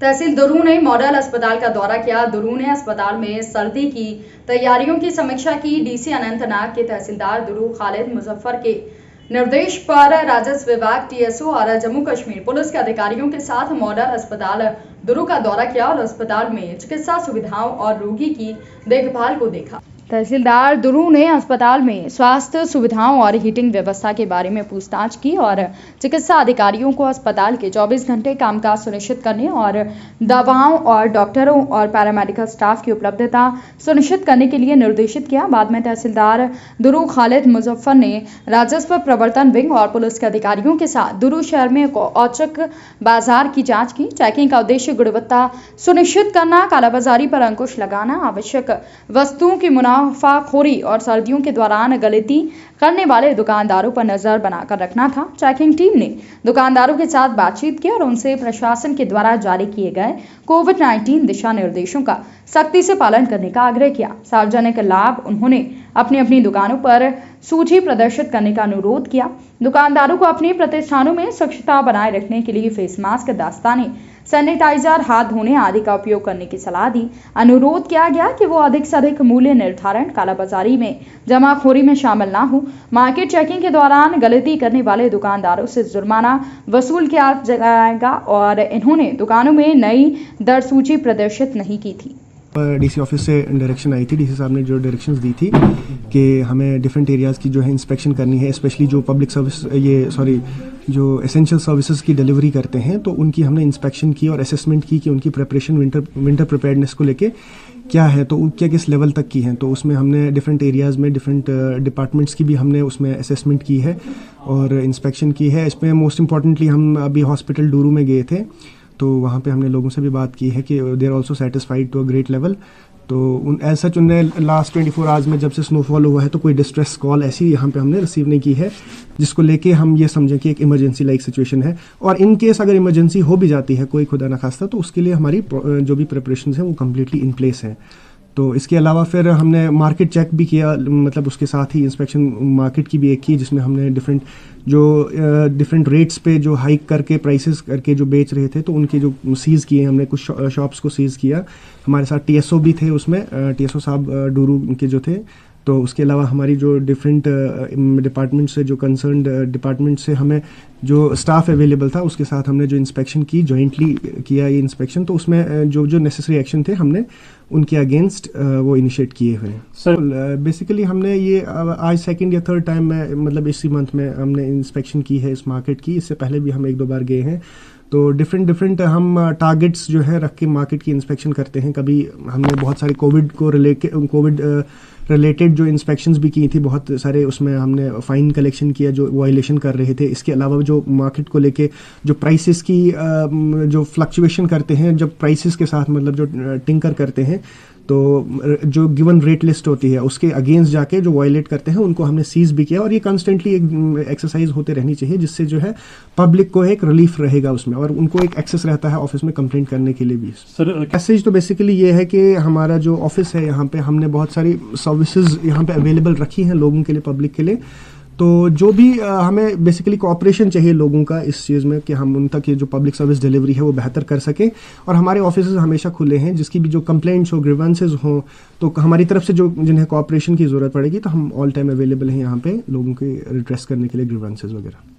तहसील दुरू ने मॉडल अस्पताल का दौरा किया। दुरू ने अस्पताल में सर्दी की तैयारियों की समीक्षा की। डीसी अनंतनाग के तहसीलदार दुरू खालिद मुजफ्फर के निर्देश पर राजस्व विभाग, टीएसओ और जम्मू कश्मीर पुलिस के अधिकारियों के साथ मॉडल अस्पताल दुरू का दौरा किया और अस्पताल में चिकित्सा सुविधाओं और रोगी की देखभाल को देखा। तहसीलदार दुरू ने अस्पताल में स्वास्थ्य सुविधाओं और हीटिंग व्यवस्था के बारे में पूछताछ की और चिकित्सा अधिकारियों को अस्पताल के 24 घंटे कामकाज सुनिश्चित करने और दवाओं और डॉक्टरों और पैरामेडिकल स्टाफ की उपलब्धता सुनिश्चित करने के लिए निर्देशित किया। बाद में तहसीलदार दुरू खालिद मुजफ्फर ने राजस्व प्रवर्तन विंग और पुलिस के अधिकारियों के साथ दुरू शहर में औचक बाजार की जाँच की। चेकिंग का उद्देश्य गुणवत्ता सुनिश्चित करना, कालाबाजारी पर अंकुश लगाना, आवश्यक वस्तुओं की मुनाफाखोरी और सर्दियों के दौरान गलती करने वाले दुकानदारों पर नजर बनाकर रखना था। चेकिंग टीम ने दुकानदारों के साथ बातचीत की और उनसे प्रशासन के द्वारा जारी किए गए कोविड-19 दिशा निर्देशों का सख्ती से पालन करने का आग्रह किया। सार्वजनिक लाभ उन्होंने अपनी अपनी दुकानों पर सूची प्रदर्शित करने का अनुरोध किया। दुकानदारों को अपने प्रतिष्ठानों में स्वच्छता बनाए रखने के लिए फेस मास्क, दस्ताने, सैनिटाइजर, हाथ धोने आदि का उपयोग करने की सलाह दी। अनुरोध किया गया कि वो अधिक से अधिक मूल्य निर्धारण, कालाबाजारी में जमाखोरी में शामिल ना हो। मार्केट चेकिंग के दौरान गलती करने वाले दुकानदारों से जुर्माना वसूल किया जाएगा और इन्होंने दुकानों में नई दर सूची प्रदर्शित नहीं की थी। डीसी ऑफिस से डायरेक्शन आई थी। डीसी साहब ने जो डायरेक्शंस दी थी कि हमें डिफरेंट एरियाज़ की जो है इंस्पेक्शन करनी है, स्पेशली जो पब्लिक सर्विस जो एसेंशियल सर्विसेज की डिलीवरी करते हैं, तो उनकी हमने इंस्पेक्शन की और असेसमेंट की कि उनकी प्रिपरेशन विंटर प्रिपेयर्डनेस को लेके क्या है, तो क्या किस लेवल तक की है। तो उसमें हमने डिफरेंट एरियाज़ में डिफरेंट डिपार्टमेंट्स की भी हमने उसमें असेसमेंट की है और इंस्पेक्शन की है। इसमें मोस्ट इम्पॉर्टेंटली हम अभी हॉस्पिटल डूरू में गए थे, तो वहाँ पे हमने लोगों से भी बात की है कि they are also satisfied to a great level. तो एज सच उनने लास्ट 24 आवर्स में जब से स्नोफॉल हुआ है तो कोई डिस्ट्रेस कॉल ऐसी यहाँ पे हमने रिसीव नहीं की है जिसको लेके हम ये समझें कि एक इमरजेंसी लाइक सिचुएशन है। और इन केस अगर इमरजेंसी हो भी जाती है कोई खुदा न खास्ता, तो उसके लिए हमारी जो भी प्रिपरेशन है वो कम्प्लीटली इन प्लेस है। तो इसके अलावा फिर हमने मार्केट चेक भी किया, मतलब उसके साथ ही इंस्पेक्शन मार्केट की भी एक की, जिसमें हमने डिफरेंट रेट्स पे जो हाइक करके प्राइसेस करके जो बेच रहे थे तो उनके जो सीज़ किए हमने, कुछ शॉप्स को सीज़ किया। हमारे साथ टीएसओ भी थे उसमें, टीएसओ साहब डूरू के जो थे। तो उसके अलावा हमारी जो डिफरेंट डिपार्टमेंट से जो कंसर्न्ड डिपार्टमेंट से हमें जो स्टाफ अवेलेबल था उसके साथ हमने जो इंस्पेक्शन की, जॉइंटली किया ये इंस्पेक्शन। तो उसमें जो नेसेसरी एक्शन थे हमने उनके अगेंस्ट वो इनिशिएट किए हुए हैं। सर बेसिकली हमने ये आज सेकंड या थर्ड टाइम में, मतलब इसी मंथ में हमने इंस्पेक्शन की है इस मार्केट की। इससे पहले भी हम 1-2 बार गए हैं। तो डिफरेंट हम टारगेट्स जो है रख के मार्केट की इंस्पेक्शन करते हैं। कभी हमने बहुत सारे कोविड रिलेटेड जो इंस्पेक्शंस भी की थी, बहुत सारे उसमें हमने फाइन कलेक्शन किया जो वायलेशन कर रहे थे। इसके अलावा जो मार्केट को लेके जो प्राइसेस की जो फ्लक्चुएशन करते हैं, जब प्राइसेस के साथ मतलब जो टिंकर करते हैं, तो जो गिवन रेट लिस्ट होती है उसके अगेंस्ट जाके जो वायलेट करते हैं उनको हमने सीज भी किया। और ये कॉन्स्टेंटली एक एक्सरसाइज होते रहनी चाहिए जिससे जो है पब्लिक को एक रिलीफ रहेगा उसमें और उनको एक एक्सेस रहता है ऑफिस में कंप्लेंट करने के लिए भी। सर मैसेज तो बेसिकली ये है कि हमारा जो ऑफिस है यहाँ पे हमने बहुत सारी सर्विसेज यहाँ पे अवेलेबल रखी हैं लोगों के लिए, पब्लिक के लिए। तो जो भी हमें बेसिकली कोऑपरेशन चाहिए लोगों का इस चीज़ में कि हम उन तक ये जो पब्लिक सर्विस डिलीवरी है वो बेहतर कर सकें। और हमारे ऑफिस हमेशा खुले हैं, जिसकी भी जो कंप्लेंट्स हो, ग्रीवेंसेस हो, तो हमारी तरफ से जो जिन्हें कोऑपरेशन की ज़रूरत पड़ेगी तो हम ऑल टाइम अवेलेबल हैं यहाँ पे लोगों के रिड्रेस करने के लिए, ग्रीवेंसेस वगैरह।